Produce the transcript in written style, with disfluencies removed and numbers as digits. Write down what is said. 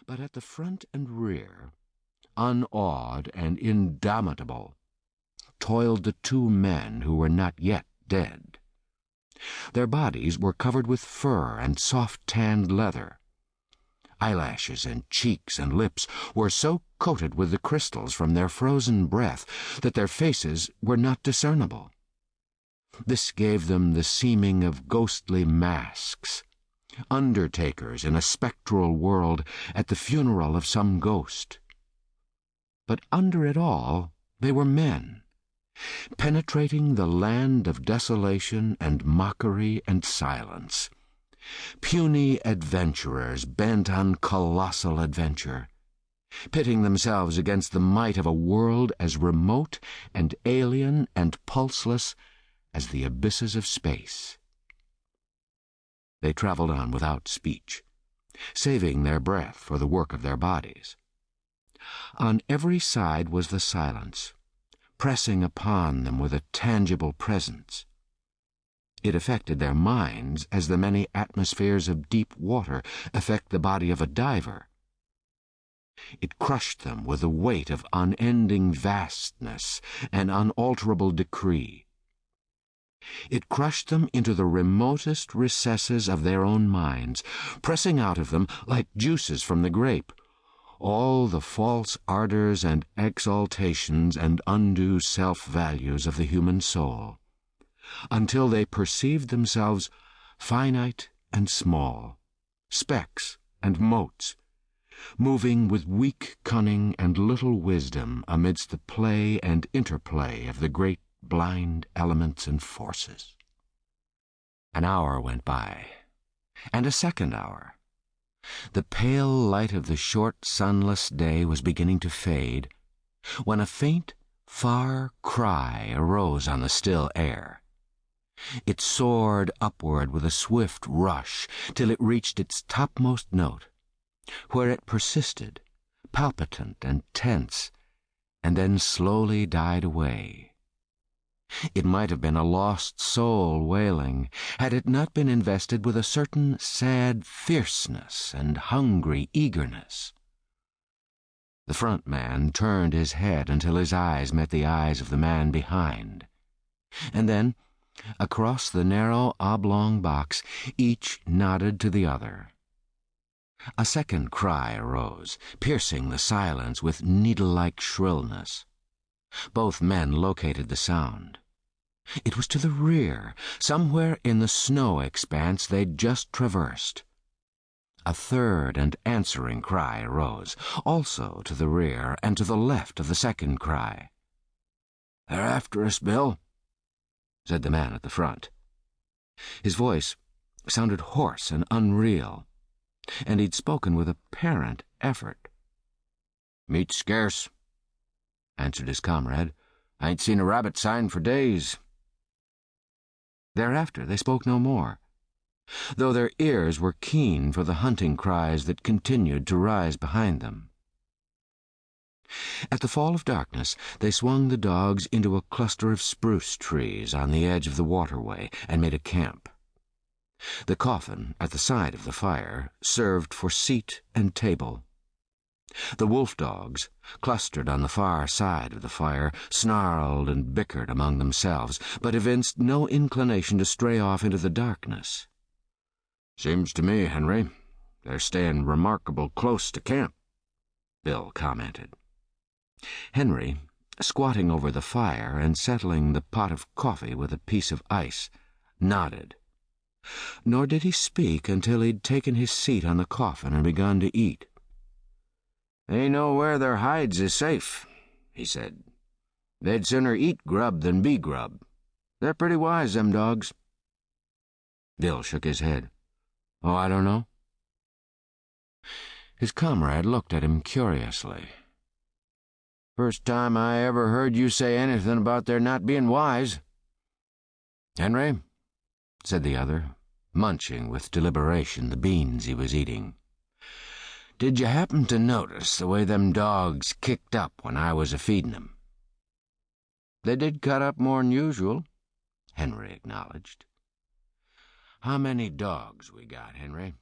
But at the front and rear, unawed and indomitable, toiled the two men who were not yet dead. Their bodies were covered with fur and soft-tanned leather. Eyelashes and cheeks and lips were so coated with the crystals from their frozen breath that their faces were not discernible. This gave them the seeming of ghostly masks, undertakers in a spectral world at the funeral of some ghost. But under it all, they were men, penetrating the land of desolation and mockery and silence, puny adventurers bent on colossal adventure, pitting themselves against the might of a world as remote and alien and pulseless as the abysses of space. They traveled on without speech, saving their breath for the work of their bodies. On every side was the silence, pressing upon them with a tangible presence. It affected their minds as the many atmospheres of deep water affect the body of a diver. It crushed them with the weight of unending vastness and unalterable decree. It crushed them into the remotest recesses of their own minds, pressing out of them, like juices from the grape, all the false ardors and exaltations and undue self-values of the human soul, until they perceived themselves finite and small, specks and motes, moving with weak cunning and little wisdom amidst the play and interplay of the great blind elements and forces. An hour went by, and a second hour. The pale light of the short, sunless day was beginning to fade, when a faint, far cry arose on the still air. It soared upward with a swift rush till it reached its topmost note, where it persisted, palpitant and tense, and then slowly died away. It might have been a lost soul wailing, had it not been invested with a certain sad fierceness and hungry eagerness. The front man turned his head until his eyes met the eyes of the man behind, and then, across the narrow oblong box, each nodded to the other. A second cry arose, piercing the silence with needle-like shrillness. Both men located the sound. It was to the rear, somewhere in the snow expanse they'd just traversed. A third and answering cry arose, also to the rear and to the left of the second cry. "They're after us, Bill," said the man at the front. His voice sounded hoarse and unreal, and he'd spoken with apparent effort. "Meat's scarce," answered his comrade. "I ain't seen a rabbit sign for days." Thereafter they spoke no more, though their ears were keen for the hunting cries that continued to rise behind them. At the fall of darkness, they swung the dogs into a cluster of spruce trees on the edge of the waterway and made a camp. The coffin at the side of the fire served for seat and table. The wolfdogs, clustered on the far side of the fire, snarled and bickered among themselves, but evinced no inclination to stray off into the darkness. "Seems to me, Henry, they're staying remarkable close to camp," Bill commented. Henry, squatting over the fire and settling the pot of coffee with a piece of ice, nodded. Nor did he speak until he'd taken his seat on the coffin and begun to eat. "They know where their hides is safe," he said. "They'd sooner eat grub than be grub. They're pretty wise, them dogs." Bill shook his head. "Oh, I don't know." His comrade looked at him curiously. "First time I ever heard you say anything about their not being wise." "Henry," said the other, munching with deliberation the beans he was eating, "did you happen to notice the way them dogs kicked up when I was a-feedin' 'em?" "They did cut up more'n usual," Henry acknowledged. "How many dogs we got, Henry?"